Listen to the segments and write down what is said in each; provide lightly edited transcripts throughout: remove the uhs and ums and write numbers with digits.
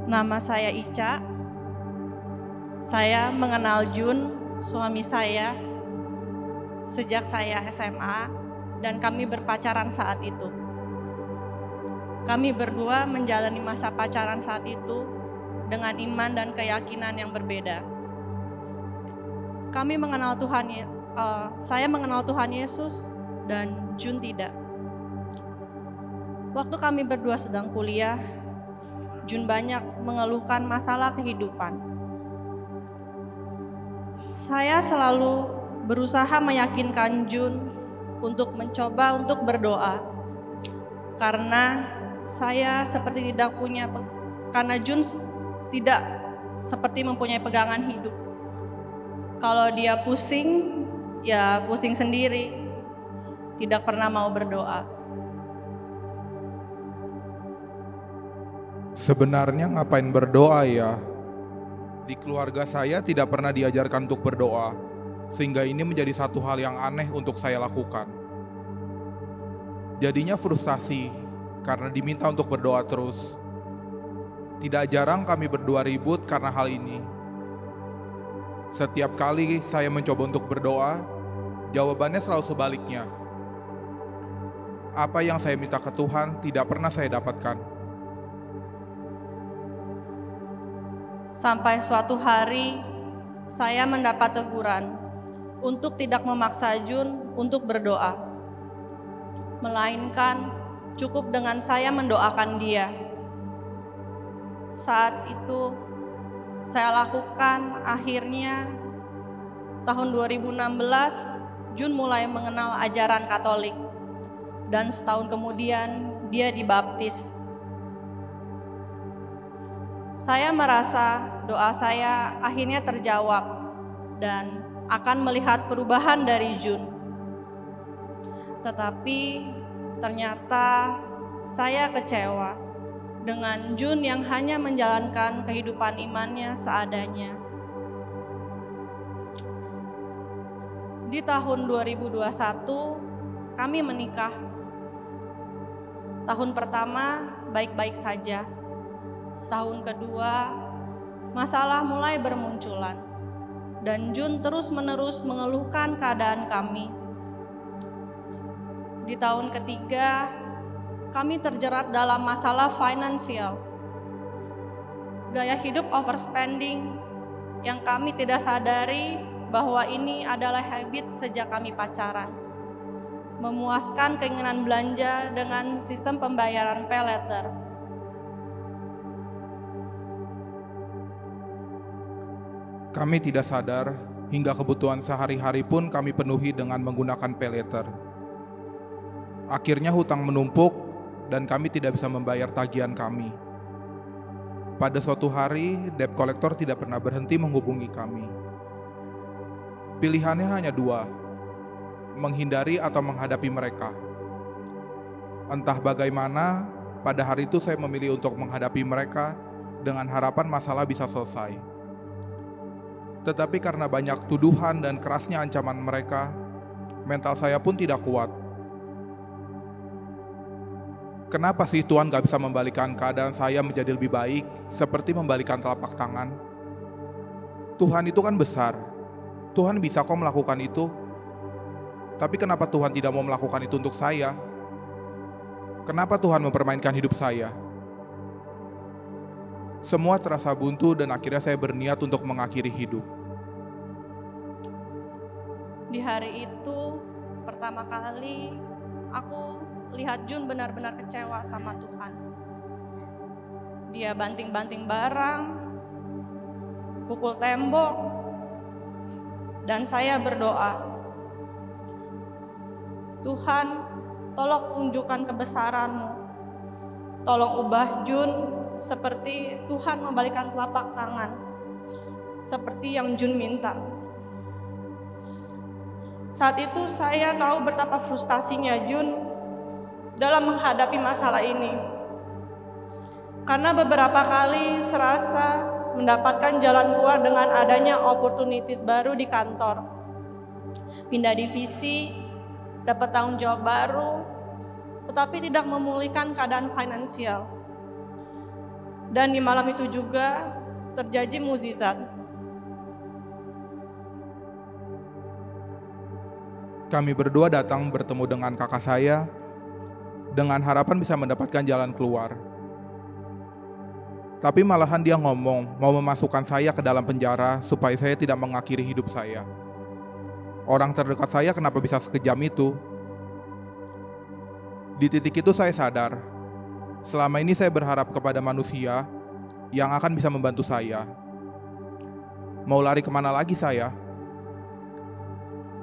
Nama saya Ica. Saya mengenal Jun, suami saya, sejak saya SMA dan kami berpacaran saat itu. Kami berdua menjalani masa pacaran saat itu dengan iman dan keyakinan yang berbeda. Saya mengenal Tuhan Yesus dan Jun tidak. Waktu kami berdua sedang kuliah, Jun banyak mengeluhkan masalah kehidupan. Saya selalu berusaha meyakinkan Jun untuk mencoba untuk berdoa. Karena Jun tidak seperti mempunyai pegangan hidup. Kalau dia pusing, ya pusing sendiri. Tidak pernah mau berdoa. Sebenarnya ngapain berdoa ya? Di keluarga saya tidak pernah diajarkan untuk berdoa, sehingga ini menjadi satu hal yang aneh untuk saya lakukan. Jadinya frustasi karena diminta untuk berdoa terus. Tidak jarang kami berdua ribut karena hal ini. Setiap kali saya mencoba untuk berdoa, jawabannya selalu sebaliknya. Apa yang saya minta ke Tuhan tidak pernah saya dapatkan. Sampai suatu hari, saya mendapat teguran untuk tidak memaksa Jun untuk berdoa. Melainkan cukup dengan saya mendoakan dia. Saat itu, saya lakukan akhirnya tahun 2016, Jun mulai mengenal ajaran Katolik. Dan setahun kemudian, dia dibaptis. Saya merasa doa saya akhirnya terjawab dan akan melihat perubahan dari Jun. Tetapi ternyata saya kecewa dengan Jun yang hanya menjalankan kehidupan imannya seadanya. Di tahun 2021 kami menikah. Tahun pertama baik-baik saja. Tahun kedua, masalah mulai bermunculan dan Jun terus-menerus mengeluhkan keadaan kami. Di tahun ketiga, kami terjerat dalam masalah finansial. Gaya hidup overspending yang kami tidak sadari bahwa ini adalah habit sejak kami pacaran. Memuaskan keinginan belanja dengan sistem pembayaran pay later. Kami tidak sadar hingga kebutuhan sehari-hari pun kami penuhi dengan menggunakan pay later. Akhirnya hutang menumpuk dan kami tidak bisa membayar tagihan kami. Pada suatu hari, debt collector tidak pernah berhenti menghubungi kami. Pilihannya hanya dua, menghindari atau menghadapi mereka. Entah bagaimana, pada hari itu saya memilih untuk menghadapi mereka dengan harapan masalah bisa selesai. Tetapi karena banyak tuduhan dan kerasnya ancaman mereka, mental saya pun tidak kuat. Kenapa sih Tuhan gak bisa membalikan keadaan saya menjadi lebih baik, seperti membalikan telapak tangan? Tuhan itu kan besar, Tuhan bisa kok melakukan itu. Tapi kenapa Tuhan tidak mau melakukan itu untuk saya? Kenapa Tuhan mempermainkan hidup saya? Semua terasa buntu dan akhirnya saya berniat untuk mengakhiri hidup. Di hari itu, pertama kali aku lihat Jun benar-benar kecewa sama Tuhan. Dia banting-banting barang, pukul tembok, dan saya berdoa, Tuhan, tolong tunjukkan kebesaran-Mu. Tolong ubah Jun seperti Tuhan membalikan telapak tangan, seperti yang Jun minta. Saat itu saya tahu betapa frustasinya Jun dalam menghadapi masalah ini. Karena beberapa kali serasa mendapatkan jalan keluar dengan adanya opportunities baru di kantor. Pindah divisi, dapat tanggung jawab baru, tetapi tidak memulihkan keadaan finansial. Dan di malam itu juga terjadi mukjizat. Kami berdua datang bertemu dengan kakak saya dengan harapan bisa mendapatkan jalan keluar. Tapi malahan dia ngomong mau memasukkan saya ke dalam penjara supaya saya tidak mengakhiri hidup saya. Orang terdekat saya kenapa bisa sekejam itu? Di titik itu saya sadar, selama ini saya berharap kepada manusia yang akan bisa membantu saya. Mau lari kemana lagi saya?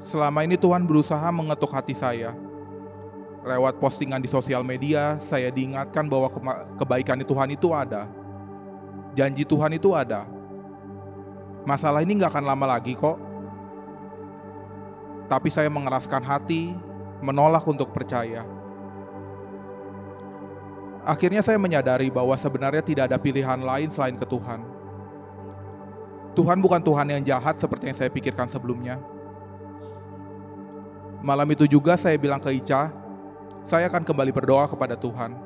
Selama ini Tuhan berusaha mengetuk hati saya. Lewat postingan di sosial media, saya diingatkan bahwa kebaikan Tuhan itu ada. Janji Tuhan itu ada. Masalah ini gak akan lama lagi kok. Tapi saya mengeraskan hati, menolak untuk percaya. Akhirnya saya menyadari bahwa sebenarnya tidak ada pilihan lain selain ke Tuhan. Tuhan bukan Tuhan yang jahat seperti yang saya pikirkan sebelumnya. Malam itu juga saya bilang ke Ica, saya akan kembali berdoa kepada Tuhan.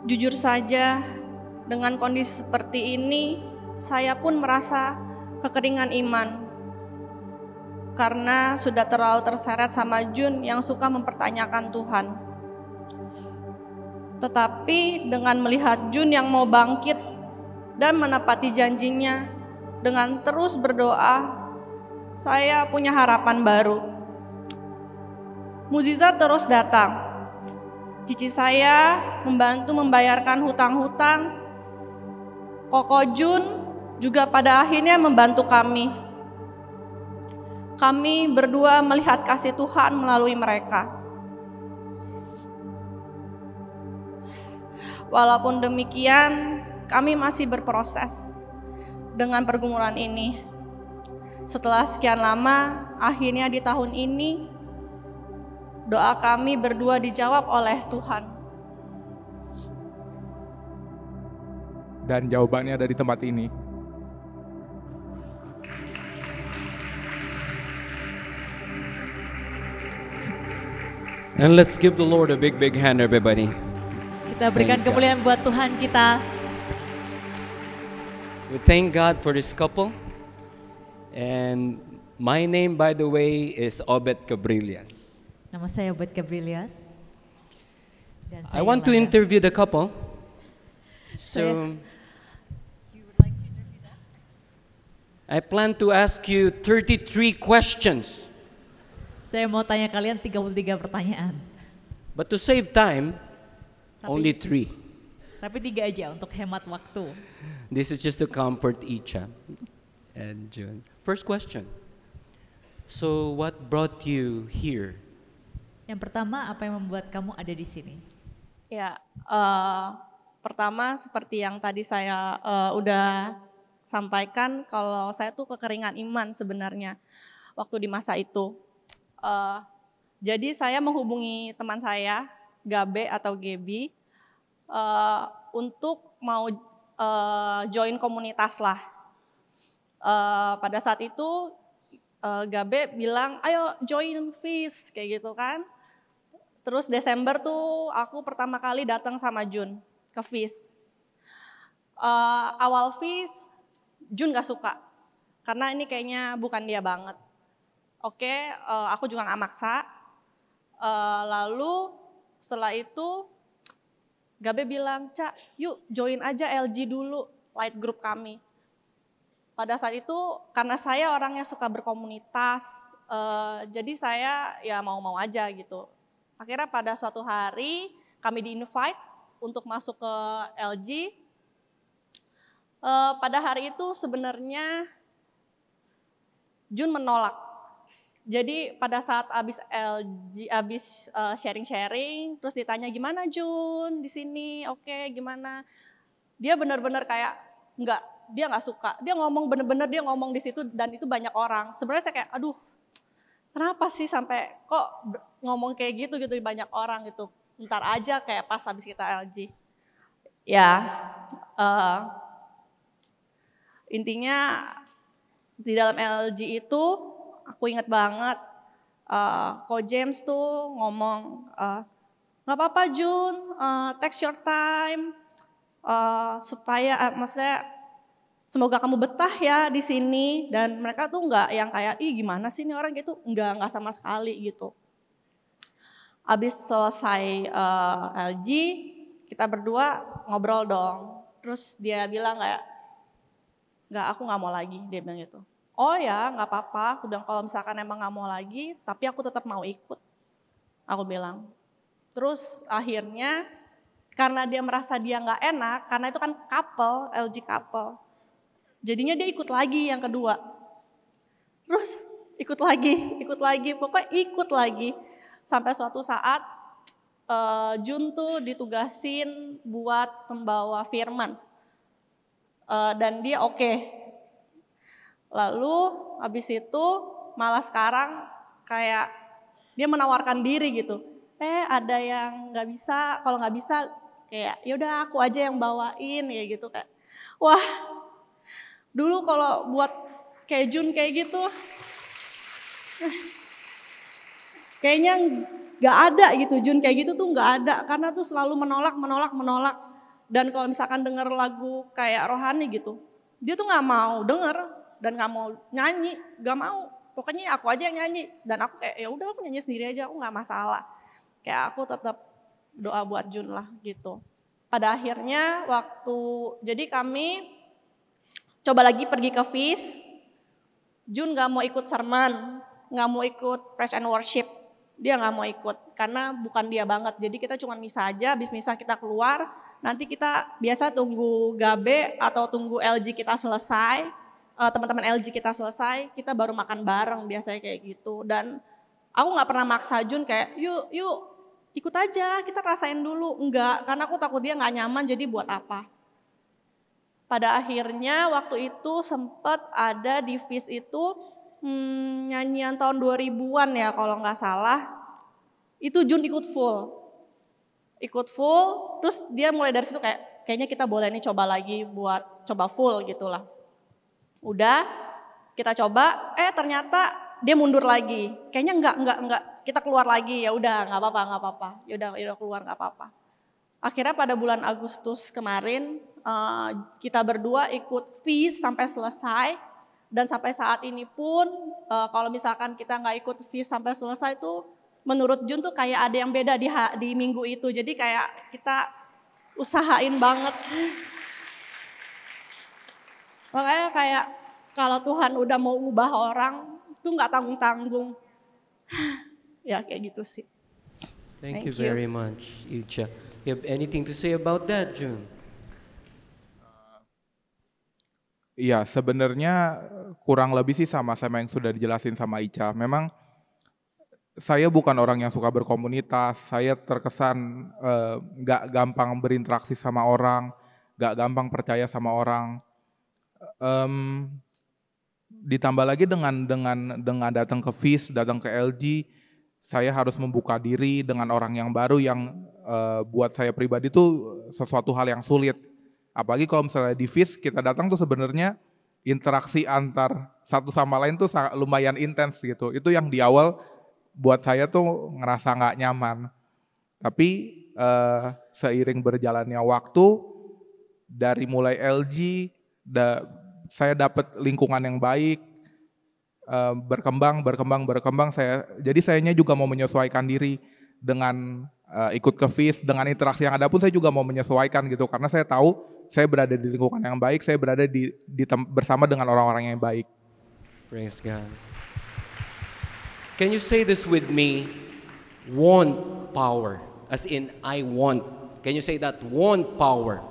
Jujur saja, dengan kondisi seperti ini, saya pun merasa kekeringan iman. Karena sudah terlalu terseret sama Jun yang suka mempertanyakan Tuhan. Tetapi dengan melihat Jun yang mau bangkit dan menepati janjinya dengan terus berdoa, saya punya harapan baru. Mukjizat terus datang. Cici saya membantu membayarkan hutang-hutang. Koko Jun juga pada akhirnya membantu kami. Kami berdua melihat kasih Tuhan melalui mereka. Walaupun demikian, kami masih berproses dengan pergumulan ini. Setelah sekian lama, akhirnya di tahun ini, doa kami berdua dijawab oleh Tuhan. Dan jawabannya ada di tempat ini. And let's give the Lord a big hand, everybody. Kita berikan Thank God. kemuliaan buat Tuhan kita. We thank God for this couple. And my name, by the way, is Obed Cabrillas. Nama saya Obed Cabrillas. Dan I want to Yolanda. interview the couple. So I plan to ask you 33 questions. Saya mau tanya kalian 33 pertanyaan. But to save time, only 3. Tapi 3 aja untuk hemat waktu. This is just to comfort Icha and June. First question. So what brought you here? Yang pertama, apa yang membuat kamu ada di sini? Ya, pertama seperti yang tadi saya udah sampaikan, kalau saya tuh kekeringan iman sebenarnya waktu di masa itu. Jadi saya menghubungi teman saya, Gabe atau Gebi, untuk mau join komunitas lah. Pada saat itu Gabe bilang, ayo join FIS kayak gitu kan. Terus Desember tuh aku pertama kali datang sama Jun ke FIS. Awal FIS Jun gak suka karena ini kayaknya bukan dia banget. Oke, aku juga gak maksa. Lalu setelah itu Gabe bilang, Cak yuk join aja LG dulu, light group kami. Pada saat itu karena saya orangnya suka berkomunitas, jadi saya ya mau-mau aja gitu. Akhirnya pada suatu hari kami di-invite untuk masuk ke LG. Pada hari itu sebenarnya Jun menolak. Jadi pada saat abis sharing-sharing, terus ditanya gimana Jun di sini, oke gimana? Dia benar-benar kayak enggak, dia nggak suka. Dia ngomong bener-bener dia ngomong di situ dan itu banyak orang. Sebenarnya saya kayak, aduh, kenapa sih sampai kok ngomong kayak gitu di banyak orang gitu. Ntar aja kayak pas habis kita LG. Ya, intinya di dalam LG itu aku ingat banget, Ko James tuh ngomong, nggak apa-apa Jun, take your time, supaya maksudnya semoga kamu betah ya di sini. Dan mereka tuh nggak yang kayak, ih gimana sih ini orang gitu, nggak sama sekali gitu. Abis selesai LG, kita berdua ngobrol dong. Terus dia bilang kayak, nggak, aku nggak mau lagi, dia bilang gitu. Oh ya nggak apa-apa, aku bilang kalau misalkan emang nggak mau lagi, tapi aku tetap mau ikut, aku bilang. Terus akhirnya karena dia merasa dia nggak enak, karena itu kan couple, LG couple. Jadinya dia ikut lagi yang kedua. Terus ikut lagi, pokoknya ikut lagi. Sampai suatu saat Jun tuh ditugasin buat membawa firman. Dan dia oke. Lalu habis itu malah sekarang kayak dia menawarkan diri gitu. Ada yang nggak bisa, kalau nggak bisa kayak yaudah aku aja yang bawain ya gitu kayak. Wah, dulu kalau buat kayak Jun kayak gitu, kayaknya nggak ada gitu. Jun kayak gitu tuh nggak ada, karena tuh selalu menolak. Dan kalau misalkan denger lagu kayak rohani gitu, dia tuh nggak mau denger dan nggak mau nyanyi, nggak mau. Pokoknya aku aja yang nyanyi dan aku kayak ya udah aku nyanyi sendiri aja, aku nggak masalah. Kayak aku tetap doa buat Jun lah gitu. Pada akhirnya jadi kami coba lagi pergi ke FIS, Jun gak mau ikut sermon, gak mau ikut praise and worship. Dia gak mau ikut karena bukan dia banget. Jadi kita cuma misa aja, habis misa kita keluar. Nanti kita biasa tunggu Gabe atau tunggu LG kita selesai. Teman-teman LG kita selesai, kita baru makan bareng biasanya kayak gitu. Dan aku gak pernah maksa Jun kayak yuk ikut aja, kita rasain dulu. Enggak, karena aku takut dia gak nyaman, jadi buat apa. Pada akhirnya waktu itu sempat ada di FIS itu nyanyian tahun 2000-an ya kalau nggak salah. Itu Jun ikut full, terus dia mulai dari situ kayaknya kita boleh nih coba lagi buat coba full gitulah. Udah kita coba, ternyata dia mundur lagi. Kayaknya enggak, kita keluar lagi, ya udah nggak apa-apa. Ya udah keluar nggak apa-apa. Akhirnya pada bulan Agustus kemarin kita berdua ikut FIS sampai selesai. Dan sampai saat ini pun kalau misalkan kita nggak ikut FIS sampai selesai tuh menurut Jun tuh kayak ada yang beda di minggu itu. Jadi kayak kita usahain banget. Makanya kayak kalau Tuhan udah mau ubah orang tuh nggak tanggung-tanggung. Ya kayak gitu sih. Thank you very much, Icha. You have anything to say about that, Jun? Iya, sebenarnya kurang lebih sih sama yang sudah dijelasin sama Ica. Memang saya bukan orang yang suka berkomunitas, saya terkesan gak gampang berinteraksi sama orang, gak gampang percaya sama orang. Ditambah lagi dengan datang ke FIS, datang ke LG, saya harus membuka diri dengan orang yang baru yang buat saya pribadi tuh sesuatu hal yang sulit. Apalagi kalau misalnya di FIS kita datang tuh sebenarnya interaksi antar satu sama lain tuh lumayan intens gitu. Itu yang di awal buat saya tuh ngerasa nggak nyaman. Tapi seiring berjalannya waktu, dari mulai LG, saya dapat lingkungan yang baik, berkembang. Jadi sayanya juga mau menyesuaikan diri dengan ikut ke FIS, dengan interaksi yang ada pun saya juga mau menyesuaikan gitu. Karena saya tahu saya berada di lingkungan yang baik, saya berada bersama dengan orang-orang yang baik. Praise God. Can you say this with me? Want power, as in I want. Can you say that? Want power.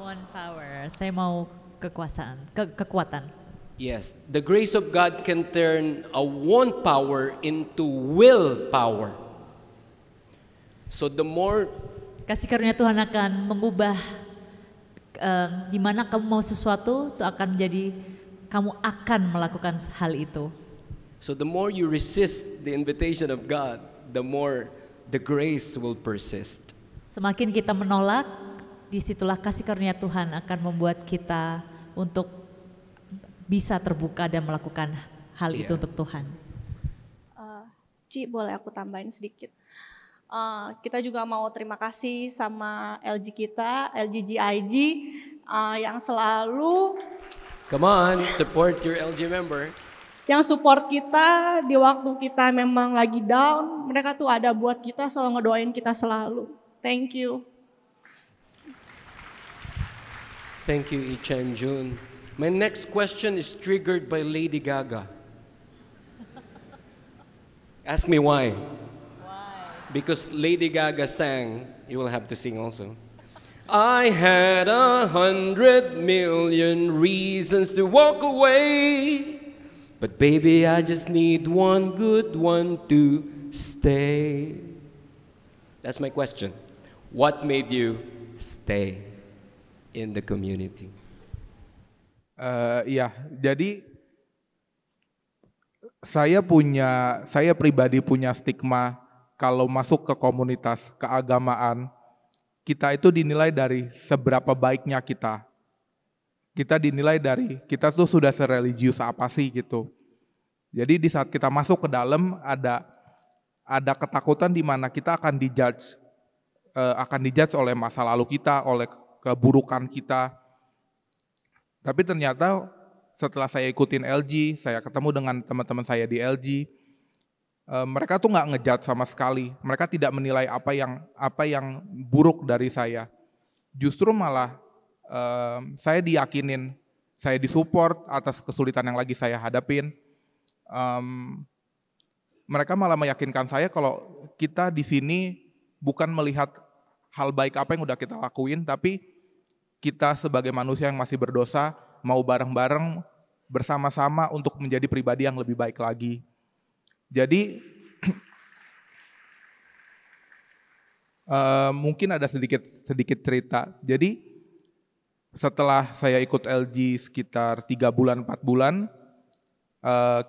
Want power. Saya mau kekuatan. Yes, the grace of God can turn a want power into will power. So the more kasih karunia Tuhan akan mengubah di mana kamu mau sesuatu, itu akan menjadi kamu akan melakukan hal itu. So the more you resist the invitation of God, the more the grace will persist. Semakin kita menolak, disitulah kasih karunia Tuhan akan membuat kita untuk bisa terbuka dan melakukan hal itu untuk Tuhan. Ci, boleh aku tambahin sedikit? Kita juga mau terima kasih sama LG kita, LG GIG yang selalu Come on, support your LG member. yang support kita di waktu kita memang lagi down. Mereka tuh ada buat kita, selalu ngedoain kita selalu. Thank you. Thank you, Icha and June. My next question is triggered by Lady Gaga. Ask me why. Because Lady Gaga sang, you will have to sing also. I had 100 million reasons to walk away, but baby, I just need one good one to stay. That's my question. What made you stay in the community? Iya, jadi saya pribadi punya stigma kalau masuk ke komunitas keagamaan, kita itu dinilai dari seberapa baiknya kita. Kita dinilai dari kita tuh sudah sereligius apa sih gitu. Jadi di saat kita masuk ke dalam ada ketakutan di mana kita akan dijudge oleh masa lalu kita, oleh keburukan kita. Tapi ternyata setelah saya ikutin LG, saya ketemu dengan teman-teman saya di LG, mereka tuh nggak ngejudge sama sekali. Mereka tidak menilai apa yang buruk dari saya. Justru malah saya diyakinin, saya disupport atas kesulitan yang lagi saya hadapin. Mereka malah meyakinkan saya kalau kita di sini bukan melihat hal baik apa yang udah kita lakuin, tapi kita sebagai manusia yang masih berdosa mau bareng-bareng bersama-sama untuk menjadi pribadi yang lebih baik lagi. Jadi mungkin ada sedikit cerita. Jadi setelah saya ikut LG sekitar 3 bulan 4 bulan,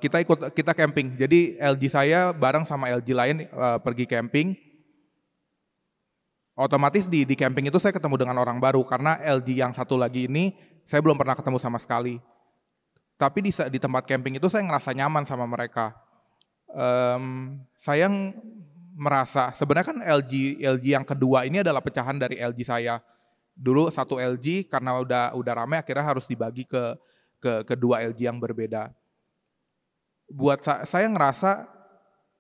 kita camping. Jadi LG saya bareng sama LG lain pergi camping. Otomatis di camping itu saya ketemu dengan orang baru karena LG yang satu lagi ini saya belum pernah ketemu sama sekali. Tapi di tempat camping itu saya ngerasa nyaman sama mereka. Saya merasa sebenarnya kan LG yang kedua ini adalah pecahan dari LG saya. Dulu satu LG karena udah ramai akhirnya harus dibagi ke kedua LG yang berbeda. Buat saya ngerasa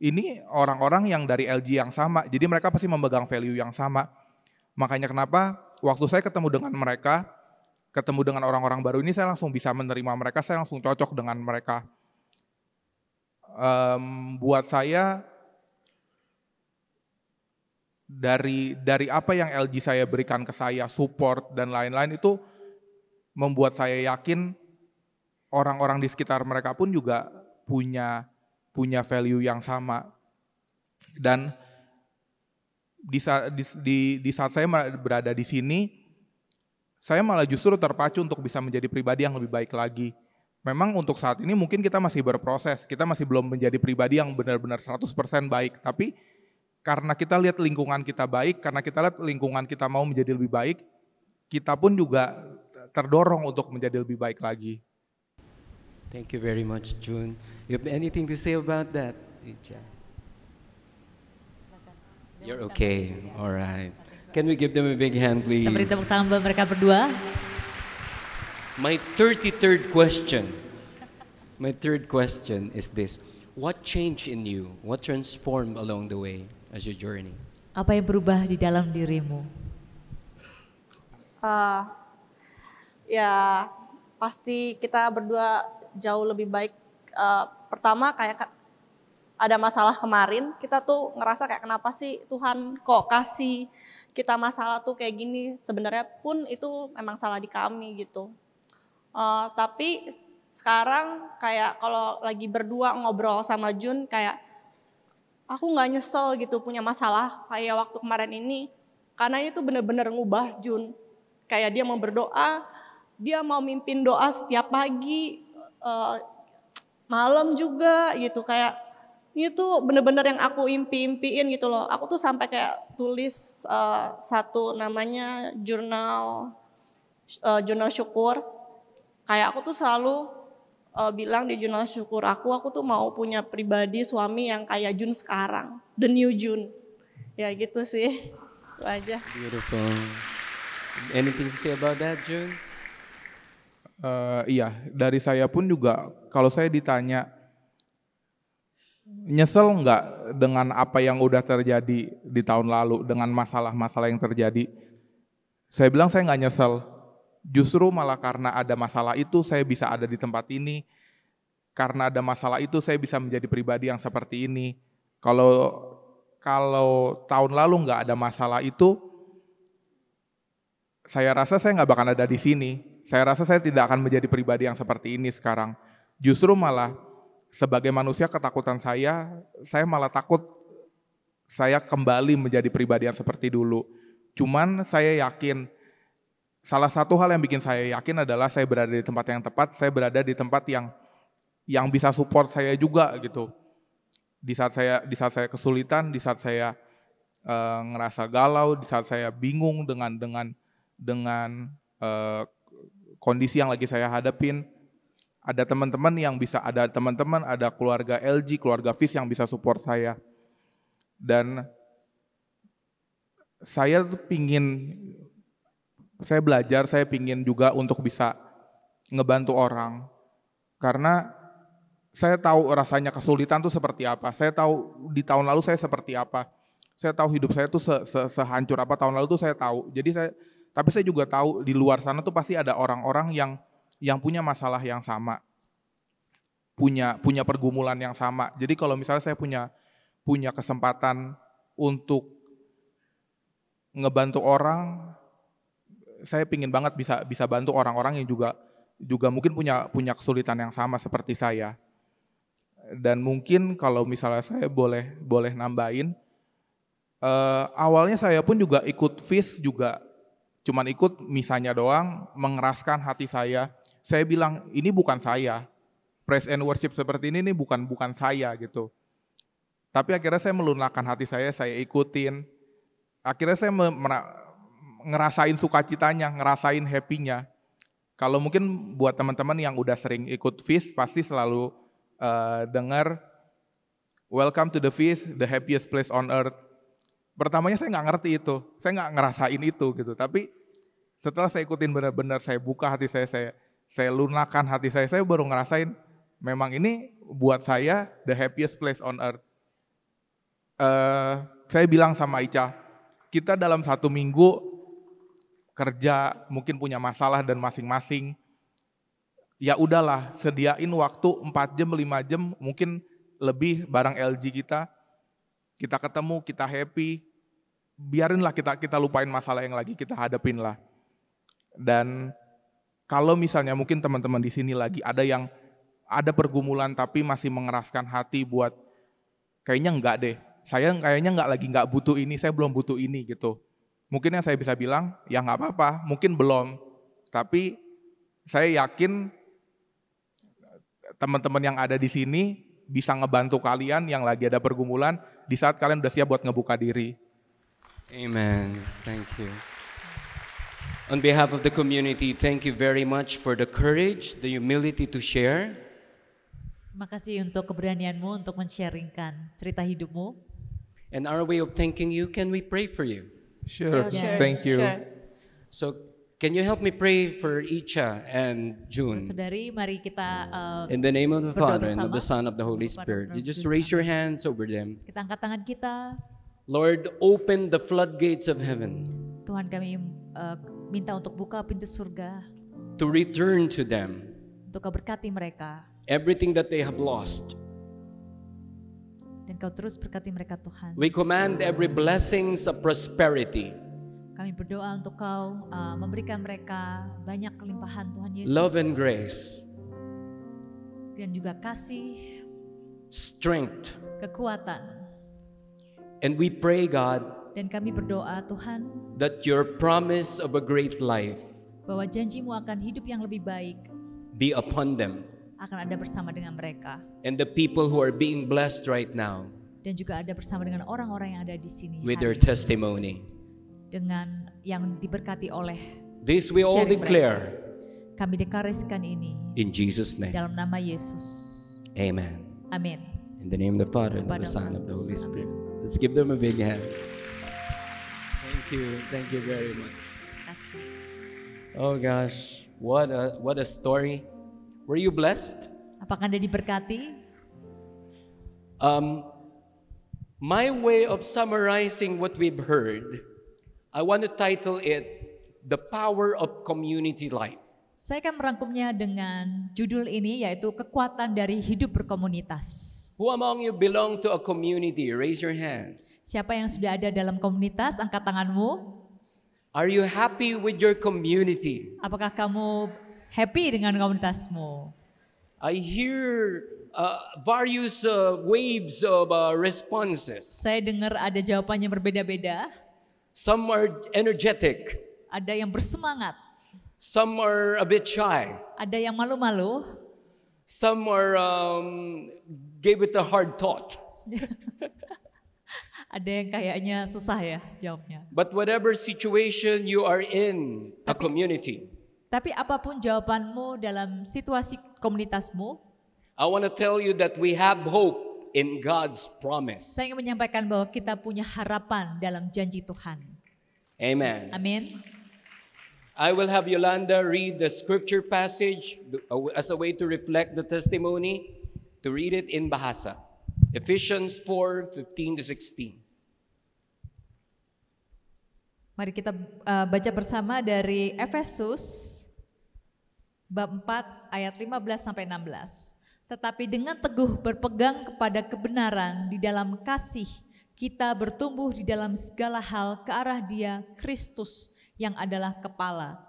ini orang-orang yang dari LG yang sama, jadi mereka pasti memegang value yang sama. Makanya kenapa waktu saya ketemu dengan mereka, ketemu dengan orang-orang baru ini, saya langsung bisa menerima mereka, saya langsung cocok dengan mereka. Buat saya dari apa yang LG saya berikan ke saya, support dan lain-lain itu membuat saya yakin orang-orang di sekitar mereka pun juga punya value yang sama. Dan di saat saya berada di sini, saya malah justru terpacu untuk bisa menjadi pribadi yang lebih baik lagi. Memang untuk saat ini mungkin kita masih berproses, kita masih belum menjadi pribadi yang benar-benar 100% baik, tapi karena kita lihat lingkungan kita baik, karena kita lihat lingkungan kita mau menjadi lebih baik, kita pun juga terdorong untuk menjadi lebih baik lagi. Thank you very much, June. You have anything to say about that, Icha? You're okay. All right. Can we give them a big hand, please? Kita beri tepuk tangan buat mereka berdua. My 33rd question. My third question is this. What changed in you? What transformed along the way as your journey? Apa yang berubah di dalam dirimu? Ya pasti kita berdua jauh lebih baik. Pertama kayak ada masalah kemarin, kita tuh ngerasa kayak kenapa sih Tuhan kok kasih kita masalah tuh kayak gini. Sebenarnya pun itu memang salah di kami gitu. Tapi sekarang kayak kalau lagi berdua ngobrol sama Jun, kayak aku nggak nyesel gitu punya masalah kayak waktu kemarin ini, karena itu bener-bener ngubah Jun. Kayak dia mau berdoa, dia mau mimpin doa setiap pagi, malam juga gitu. Kayak itu bener-bener yang aku impiin gitu loh. Aku tuh sampai kayak tulis satu namanya jurnal syukur. Kayak aku tuh selalu bilang di jurnal syukur aku tuh mau punya pribadi suami yang kayak Jun sekarang, the new Jun. Ya gitu sih, itu aja. Beautiful. Anything to say about that, June? Iya, dari saya pun juga kalau saya ditanya nyesel nggak dengan apa yang udah terjadi di tahun lalu, dengan masalah-masalah yang terjadi, saya bilang saya nggak nyesel. Justru malah karena ada masalah itu saya bisa ada di tempat ini. Karena ada masalah itu saya bisa menjadi pribadi yang seperti ini. Kalau tahun lalu nggak ada masalah itu, saya rasa saya nggak bakal ada di sini. Saya rasa saya tidak akan menjadi pribadi yang seperti ini sekarang. Justru malah sebagai manusia ketakutan saya malah takut saya kembali menjadi pribadi yang seperti dulu. Cuman saya yakin, salah satu hal yang bikin saya yakin adalah saya berada di tempat yang tepat, saya berada di tempat yang bisa support saya juga gitu. Di saat saya kesulitan, di saat saya ngerasa galau, di saat saya bingung dengan kondisi yang lagi saya hadapin, ada teman-teman ada keluarga LG, keluarga FIS yang bisa support saya. Dan saya belajar, saya pingin juga untuk bisa ngebantu orang. Karena saya tahu rasanya kesulitan itu seperti apa. Saya tahu di tahun lalu saya seperti apa. Saya tahu hidup saya tuh sehancur apa tahun lalu tuh saya tahu. Tapi saya juga tahu di luar sana tuh pasti ada orang-orang yang punya masalah yang sama. Punya pergumulan yang sama. Jadi kalau misalnya saya punya kesempatan untuk ngebantu orang, saya pingin banget bisa bantu orang-orang yang juga mungkin punya kesulitan yang sama seperti saya. Dan mungkin kalau misalnya saya boleh nambahin, awalnya saya pun juga ikut FIS juga cuman ikut misalnya doang, mengeraskan hati saya. Saya bilang ini bukan saya, praise and worship seperti ini bukan saya gitu. Tapi akhirnya saya melunakkan hati saya ikutin. Akhirnya saya ngerasain sukacitanya, ngerasain happy-nya. Kalau mungkin buat teman-teman yang udah sering ikut FIS pasti selalu dengar welcome to the FIS, the happiest place on earth. Pertamanya saya nggak ngerti itu, saya nggak ngerasain itu gitu. Tapi setelah saya ikutin benar-benar, saya buka hati saya lunakan hati saya baru ngerasain memang ini buat saya the happiest place on earth. Saya bilang sama Ica, kita dalam 1 minggu kerja mungkin punya masalah dan masing-masing. Ya udahlah, sediain waktu 4 jam, 5 jam, mungkin lebih bareng LG kita ketemu, kita happy, biarinlah kita lupain masalah yang lagi kita hadapin lah. Dan kalau misalnya mungkin teman-teman di sini lagi ada pergumulan tapi masih mengeraskan hati buat kayaknya enggak deh, saya kayaknya nggak butuh ini, saya belum butuh ini gitu. Mungkin yang saya bisa bilang, ya nggak apa-apa, mungkin belum, tapi saya yakin teman-teman yang ada di sini bisa ngebantu kalian yang lagi ada pergumulan di saat kalian udah siap buat ngebuka diri. Amen. Thank you. On behalf of the community, thank you very much for the courage, the humility to share. Terima kasih untuk keberanianmu untuk men-sharingkan cerita hidupmu. And our way of thanking you, can we pray for you? Sure, Sure, thank you. sure. So, can you help me pray for Icha and June? Saudari, mari kita In the name of the berdoa Father, and of the bersama. Son, of the Holy Kepada Spirit. Roh You just Kudus. raise your hands over them. Kita angkat tangan kita. Lord, open the floodgates of heaven Tuhan, kami minta untuk buka pintu surga, to return to them untuk Kau berkati mereka, everything that they have lost. dan Kau terus berkati mereka Tuhan. We command every blessings of prosperity, Kami berdoa untuk Kau memberikan mereka banyak kelimpahan Tuhan Yesus, love and grace, dan juga kasih, strength. kekuatan. And we pray, God, Dan kami berdoa Tuhan, that your promise of a great life bahwa janji-Mu akan hidup yang lebih baik be upon them akan ada bersama dengan mereka, and the people who are being blessed right now dan juga ada bersama dengan orang-orang yang ada di sini with their hari ini, testimony. dengan yang diberkati oleh. This we all Sharing declare Kami deklarasikan ini in Jesus' name. dalam nama Yesus. Amen. Amin. In the name of the Father, and of the Kepada Son, Roh and of the Holy Kudus. Spirit. Let's give them a big hand. Thank you very much. Kasih. Oh gosh, what a story. Were you blessed? Apakah Anda diberkati? My way of summarizing what we've heard, I want to title it The Power of Community Life. Saya akan merangkumnya dengan judul ini, yaitu kekuatan dari hidup berkomunitas. Who among you belong to a community? Raise your hand. Siapa yang sudah ada dalam komunitas, angkat tanganmu. Are you happy with your community? Apakah kamu happy dengan komunitasmu? I hear various waves of responses. Saya dengar ada jawabannya berbeda-beda. Some are energetic. Ada yang bersemangat. Some are a bit shy. Ada yang malu-malu. Some are gave it a hard thought. Ada yang kayaknya susah ya jawabnya. But whatever situation you are in a community, Tapi apapun jawabanmu dalam situasi komunitasmu, I want to tell you that we have hope in God's promise. saya ingin menyampaikan bahwa kita punya harapan dalam janji Tuhan. Amen. Amin. I will have Yolanda read the scripture passage as a way to reflect the testimony, to read it in Bahasa. Ephesians 4:15 to 16. Mari kita baca bersama dari Efesus bab 4 ayat 15 sampai 16. Tetapi dengan teguh berpegang kepada kebenaran di dalam kasih, kita bertumbuh di dalam segala hal ke arah Dia, Kristus, yang adalah kepala.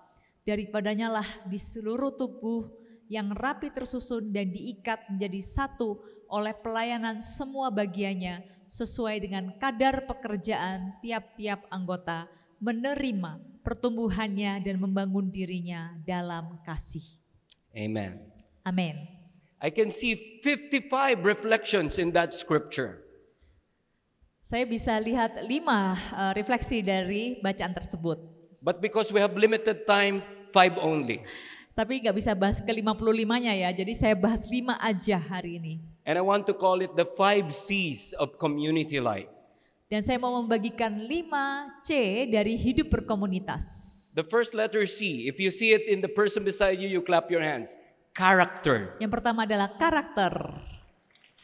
Daripadanya lah di seluruh tubuh yang rapi tersusun dan diikat menjadi satu oleh pelayanan semua bagiannya sesuai dengan kadar pekerjaan tiap-tiap anggota, menerima pertumbuhannya dan membangun dirinya dalam kasih. Amen. Amin. I can see 55 reflections in that scripture. Saya bisa lihat 5 refleksi dari bacaan tersebut. But because we have limited time, 5 only. Tapi nggak bisa bahas ke 55-nya ya, jadi saya bahas 5 aja hari ini. And I want to call it the 5 C's of community life. Dan saya mau membagikan 5 C dari hidup berkomunitas. The first letter C, if you see it in the person beside you, you clap your hands. Character. Yang pertama adalah karakter.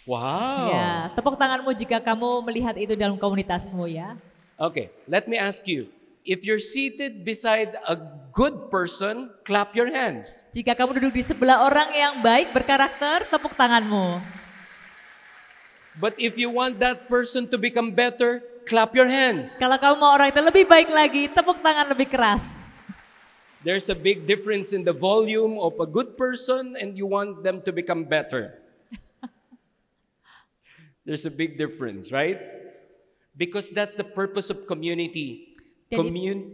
Wow. Ya, tepuk tanganmu jika kamu melihat itu dalam komunitasmu ya. Okay, let me ask you. If you're seated beside a good person, clap your hands. Jika kamu duduk di sebelah orang yang baik berkarakter, tepuk tanganmu. But if you want that person to become better, clap your hands. Kalau kamu mau orang itu lebih baik lagi, tepuk tangan lebih keras. There's a big difference in the volume of a good person and you want them to become better. There's a big difference, right? Because that's the purpose of community.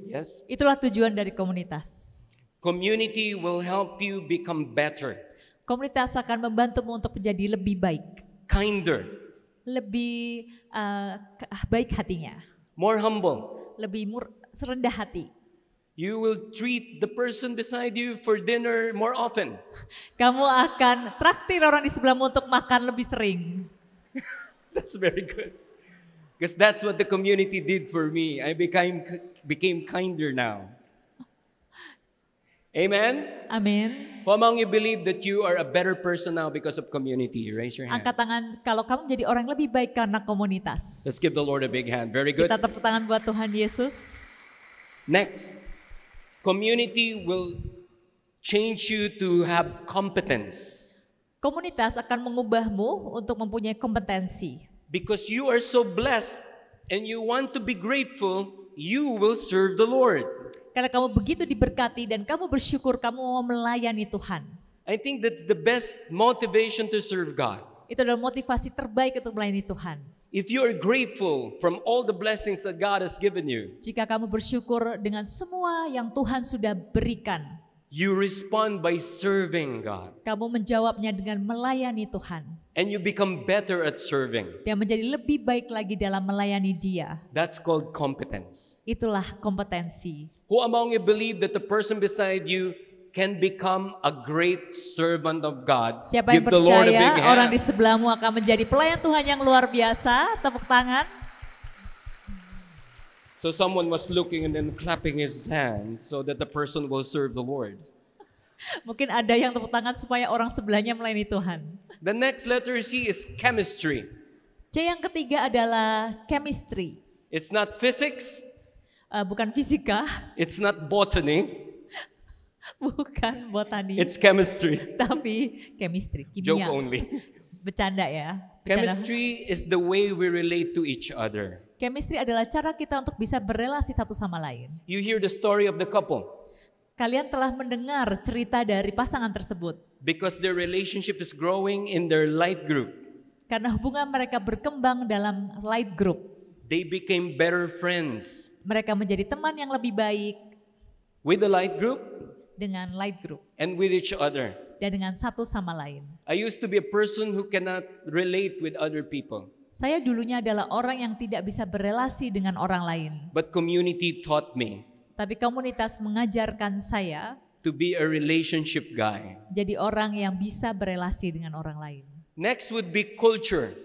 Yes. Itulah tujuan dari komunitas. Community will help you become better. Komunitas akan membantumu untuk menjadi lebih baik. Kinder. Lebih baik hatinya. More humble. Lebih rendah hati. You will treat the person beside you for dinner more often. Kamu akan traktir orang di sebelahmu untuk makan lebih sering. That's very good. Because that's what the community did for me. I became kinder now. Amen? Amin. Who among you believe that you are a better person now because of community? Raise your hand. Angkat tangan kalau kamu jadi orang lebih baik karena komunitas. Let's give the Lord a big hand. Very good. Kita tepuk tangan buat Tuhan Yesus. Next, community will change you to have competence. Komunitas akan mengubahmu untuk mempunyai kompetensi. Because you are so blessed and you want to be grateful, you will serve the Lord. Karena kamu begitu diberkati dan kamu bersyukur, kamu mau melayani Tuhan. I think that's the best motivation to serve God. Itu adalah motivasi terbaik untuk melayani Tuhan. If you are grateful from all the blessings that God has given you, Jika kamu bersyukur dengan semua yang Tuhan sudah berikan, you respond by serving God. kamu menjawabnya dengan melayani Tuhan. And you become better at serving. Dan menjadi lebih baik lagi dalam melayani Dia. That's called competence. Itulah kompetensi. Who among you believe that the person beside you can become a great servant of God? Siapa yang Give the Lord a big percaya orang di hand. sebelahmu akan menjadi pelayan Tuhan yang luar biasa? Tepuk tangan. So someone was looking and then clapping his hands so that the person will serve the Lord. Mungkin ada yang tepuk tangan supaya orang sebelahnya melayani Tuhan. The next letter C is chemistry. C yang ketiga adalah chemistry. It's not physics, Bukan fisika, it's not botany, bukan botani, it's chemistry. tapi chemistry, Joke kimia. only. Bercanda ya. Bercanda. Chemistry is the way we relate to each other. Chemistry adalah cara kita untuk bisa berelasi satu sama lain. You hear the story of the couple Kalian telah mendengar cerita dari pasangan tersebut. because their relationship is growing in their light group. Karena hubungan mereka berkembang dalam light group. They became better friends Mereka menjadi teman yang lebih baik with the light group dengan light group. and with each other. Dan dengan satu sama lain. I used to be a person who cannot relate with other people, Saya dulunya adalah orang yang tidak bisa berelasi dengan orang lain. but community taught me Tapi komunitas mengajarkan saya to be a relationship guy. jadi orang yang bisa berelasi dengan orang lain. Next would be culture.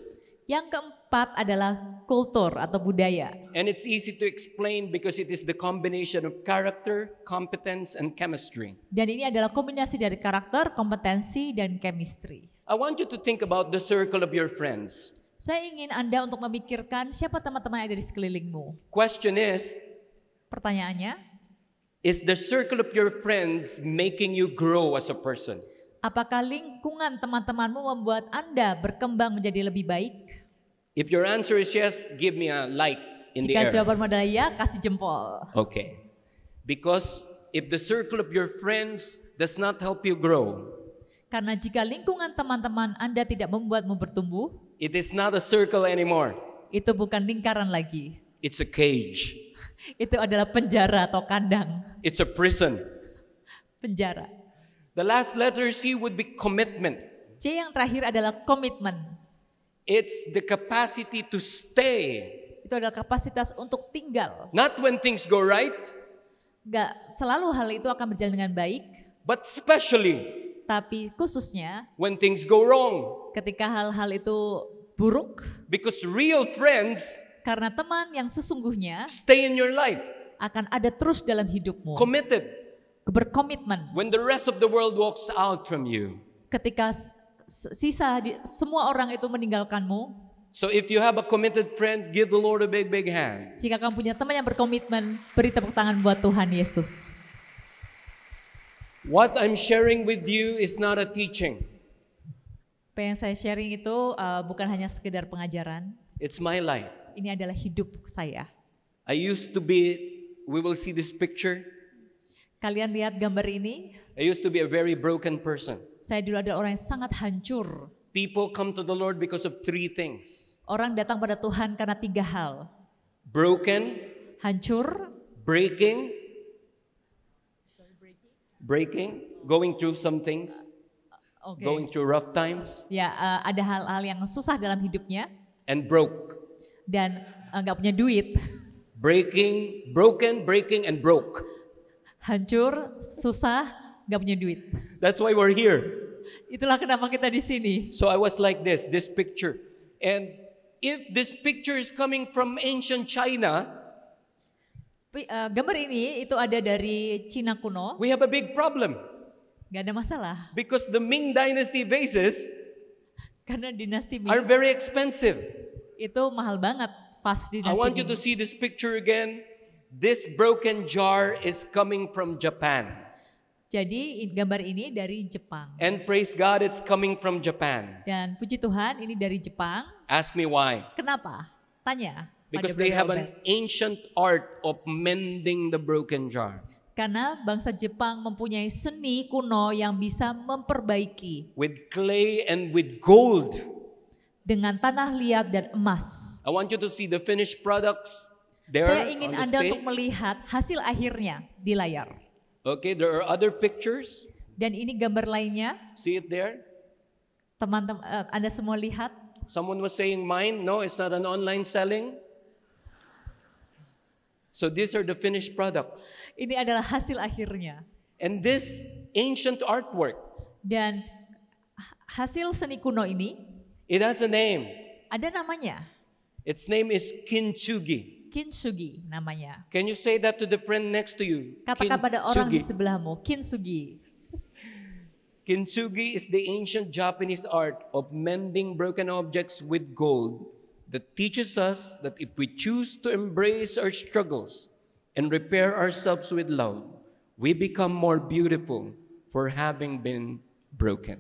Yang keempat adalah kultur atau budaya. And it's easy to explain because it is the combination of character, competence, and chemistry. Dan ini adalah kombinasi dari karakter, kompetensi, dan chemistry. I want you to think about the circle of your friends. Saya ingin Anda untuk memikirkan siapa teman-teman yang ada di sekelilingmu. Question is Pertanyaannya, the circle of your friends making you grow as a person? apakah lingkungan teman-temanmu membuat Anda berkembang menjadi lebih baik? If your answer is yes, give me a like in the Jika air. jawaban adalah ya, kasih jempol. Okay. Because if the circle of your friends does not help you grow, Karena jika lingkungan teman-teman Anda tidak membuatmu bertumbuh, it is not a circle anymore. itu bukan lingkaran lagi. It's a cage. Itu adalah penjara atau kandang. It's a prison. Penjara. The last letter C would be commitment. C yang terakhir adalah komitmen. It's the capacity to stay. Itu adalah kapasitas untuk tinggal. Not when things go right, Gak selalu hal itu akan berjalan dengan baik, but especially tapi khususnya when things go wrong. ketika hal-hal itu buruk, Because real friends karena teman yang sesungguhnya stay in your life, akan ada terus dalam hidupmu. committed, Berkomitmen. when the rest of the world walks out from you. Ketika semua orang itu meninggalkanmu, So if you have a committed friend, give the Lord a big, big hand. jika kamu punya teman yang berkomitmen, beri tepuk tangan buat Tuhan Yesus. What I'm sharing with you is not a teaching. Apa yang saya sharing itu bukan hanya sekedar pengajaran, It's my life. ini adalah hidup saya. I used to be, we will see this picture. Kalian lihat gambar ini, I used to be a very broken person. saya dulu adalah orang yang sangat hancur. People come to the Lord because of 3 things. Orang datang pada Tuhan karena 3 hal. Broken, Hancur, breaking, going through some things, oke. going through rough times, Ya, ada hal-hal yang susah dalam hidupnya and broke. dan nggak punya duit. Broken, breaking, and broke. Hancur, susah, nggak punya duit. That's why we're here. Itulah kenapa kita di sini. So I was like this picture. And if this picture is coming from ancient China, Gambar ini itu ada dari Cina kuno, we have a big problem. nggak ada masalah. Because the Ming Dynasty vases Karena dinasti are Ming very expensive. itu mahal banget pas I dinasti want you Ming. to see this picture again. This broken jar is coming from Japan. Jadi gambar ini dari Jepang. And praise God, it's coming from Japan. Dan puji Tuhan ini dari Jepang. Ask me why. Kenapa? Tanya. Because pada they Brother have Obed. an ancient art of mending the broken jar. Karena bangsa Jepang mempunyai seni kuno yang bisa memperbaiki With clay and with gold. dengan tanah liat dan emas. I want you to see the finished products there Saya ingin on the Anda stage. untuk melihat hasil akhirnya di layar. Okay, there are other pictures. Dan ini gambar lainnya, See it there? teman-teman Anda semua lihat. Someone was saying mine. No, it's not an online selling. So these are the finished products. Ini adalah hasil akhirnya. And this ancient artwork, Dan hasil seni kuno ini it has a name. ada namanya. Its name is kintsugi. Kintsugi namanya. Can you say that to the friend next to you? Katakan pada orang di Kintsugi. sebelahmu, kintsugi. Kintsugi is the ancient Japanese art of mending broken objects with gold that teaches us that if we choose to embrace our struggles and repair ourselves with love, we become more beautiful for having been broken.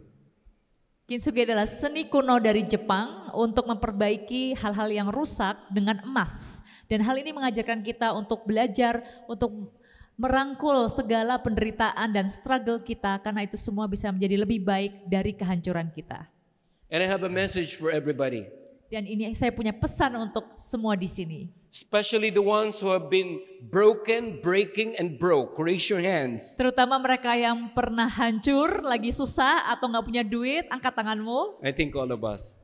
Kintsugi adalah seni kuno dari Jepang untuk memperbaiki hal-hal yang rusak dengan emas. Dan hal ini mengajarkan kita untuk belajar, untuk merangkul segala penderitaan dan struggle kita, karena itu semua bisa menjadi lebih baik dari kehancuran kita. And I have a message for everybody, Dan ini saya punya pesan untuk semua di sini. especially the ones who have been broken, breaking, and broke. Raise your hands. Terutama mereka yang pernah hancur, lagi susah atau nggak punya duit, angkat tanganmu. I think all of us.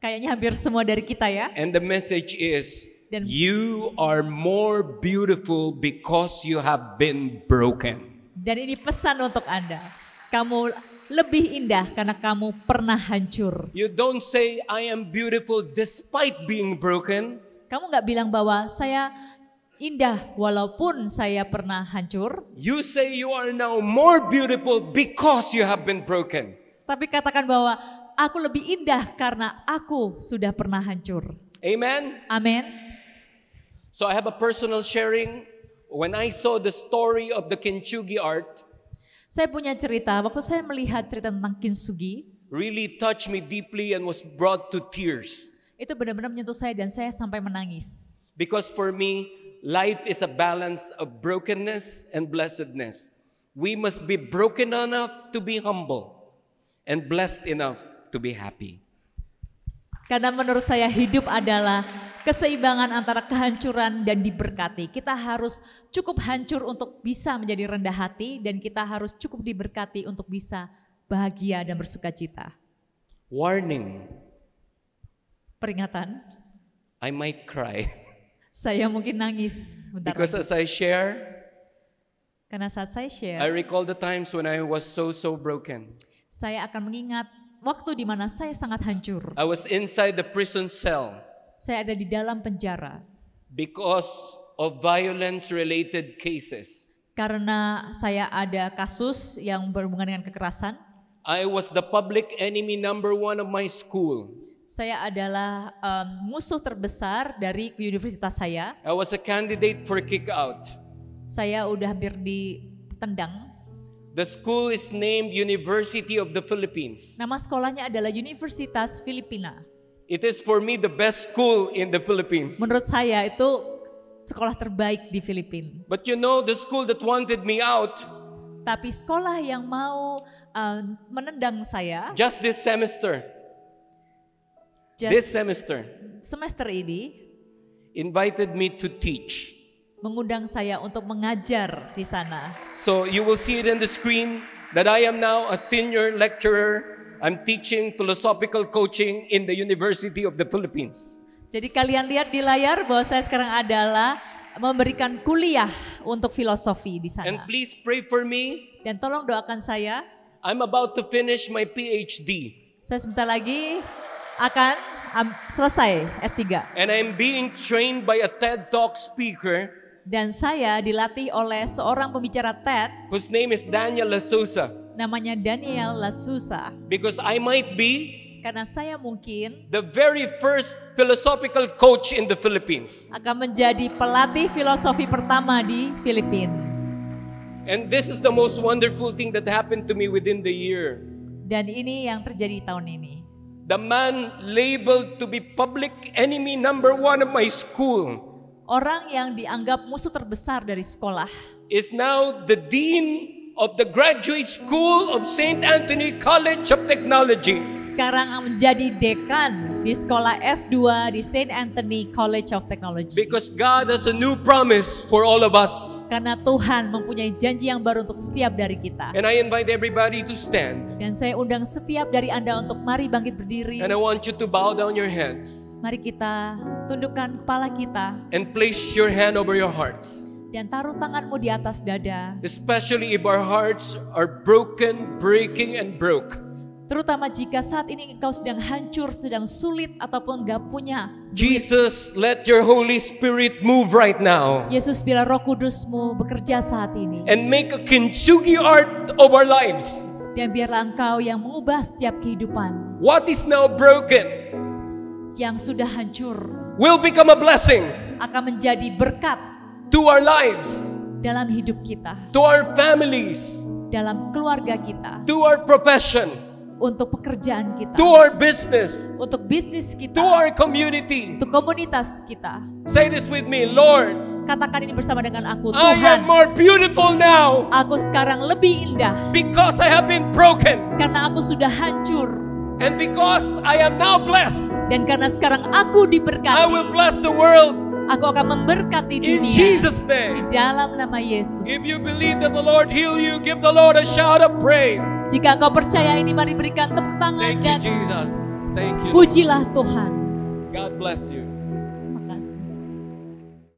Kayaknya hampir semua dari kita ya. And the message is, Dan- you are more beautiful because you have been broken. Dan ini pesan untuk Anda. Kamu lebih indah karena kamu pernah hancur. You don't say, I am beautiful despite being broken. Kamu nggak bilang bahwa saya indah walaupun saya pernah hancur. You say you are now more beautiful because you have been broken. Tapi katakan bahwa aku lebih indah karena aku sudah pernah hancur. Amen? Amin. So I have a personal sharing. When I saw the story of the Kintsugi art, Saya punya cerita, waktu saya melihat cerita tentang kintsugi, really touched me deeply and was brought to tears. itu benar-benar menyentuh saya dan saya sampai menangis. Because for me, life is a balance of brokenness and blessedness. We must be broken enough to be humble and blessed enough to be happy. Karena menurut saya hidup adalah keseimbangan antara kehancuran dan diberkati. Kita harus cukup hancur untuk bisa menjadi rendah hati dan kita harus cukup diberkati untuk bisa bahagia dan bersuka cita. Warning, Peringatan, I might cry. saya mungkin nangis bentar Because lagi. as I share, Karena saat saya I share, recall the times when I was so broken. saya akan mengingat waktu di mana saya sangat hancur. I was inside the prison cell Saya ada di dalam penjara because of violence-related cases. karena saya ada kasus yang berhubungan dengan kekerasan. I was the public enemy number 1 of my school. Saya adalah musuh terbesar dari universitas saya. I was a candidate for kick out. Saya udah hampir ditendang. The school is named University of the Philippines. Nama sekolahnya adalah Universitas Filipina. It is for me the best school in the Philippines. Menurut saya itu sekolah terbaik di Filipina. But you know, the school that wanted me out Tapi sekolah yang mau menendang saya, just this semester, semester ini invited me to teach. mengundang saya untuk mengajar di sana. So you will see it in the screen that I am now a senior lecturer. I'm teaching philosophical coaching in the University of the Philippines. Jadi kalian lihat di layar bahwa saya sekarang adalah memberikan kuliah untuk filosofi di sana. And please pray for me. Dan tolong doakan saya. I'm about to finish my PhD. Saya sebentar lagi akan selesai S3. And I'm being trained by a TED Talk speaker Dan saya dilatih oleh seorang pembicara TED, whose name is Daniel Lasusa. namanya Daniel Lasusa. Because I might be Karena saya mungkin the very first philosophical coach in the Philippines. akan menjadi pelatih filosofi pertama di Filipina. And this is the most wonderful thing that happened to me within the year. Dan ini yang terjadi tahun ini. The man labeled to be public enemy number 1 of my school Orang yang dianggap musuh terbesar dari sekolah is now the dean of the graduate school of St. Anthony College of Technology. sekarang menjadi dekan di sekolah S2 di St. Anthony College of Technology. Because God has a new promise for all of us. Karena Tuhan mempunyai janji yang baru untuk setiap dari kita. And I invite everybody to stand. Dan saya undang setiap dari Anda untuk mari bangkit berdiri. And I want you to bow down your heads Mari kita tundukkan kepala kita and place your hand over your hearts. dan taruh tanganmu di atas dada. Especially if our hearts are broken, breaking, and broke. Terutama jika saat ini engkau sedang hancur, sedang sulit ataupun gak punya. Jesus, let your Holy Spirit move right now Yesus, biarlah Roh Kudus-Mu bekerja saat ini. and make a kintsugi art of our lives. Dan biarlah engkau yang mengubah setiap kehidupan What is now broken yang sudah hancur will become a blessing akan menjadi berkat to our lives, dalam hidup kita, to our families, dalam keluarga kita, to our profession, untuk pekerjaan kita, to our business, untuk bisnis to kita, our community. untuk komunitas kita. Say this with me, Lord, Katakan ini bersama dengan aku, I Tuhan, am more beautiful now aku sekarang lebih indah because I have been broken, karena aku sudah hancur. and because I am now blessed, Dan karena sekarang aku I will diberkati, bless the world aku akan memberkati in dunia Jesus' di name. dalam nama Yesus. If you believe that the Lord heal you, give the Lord a shout of praise. Jika engkau percaya ini, mari berikan tepuk tangan Thank you, dan Jesus. Thank you. pujilah Tuhan. God bless you.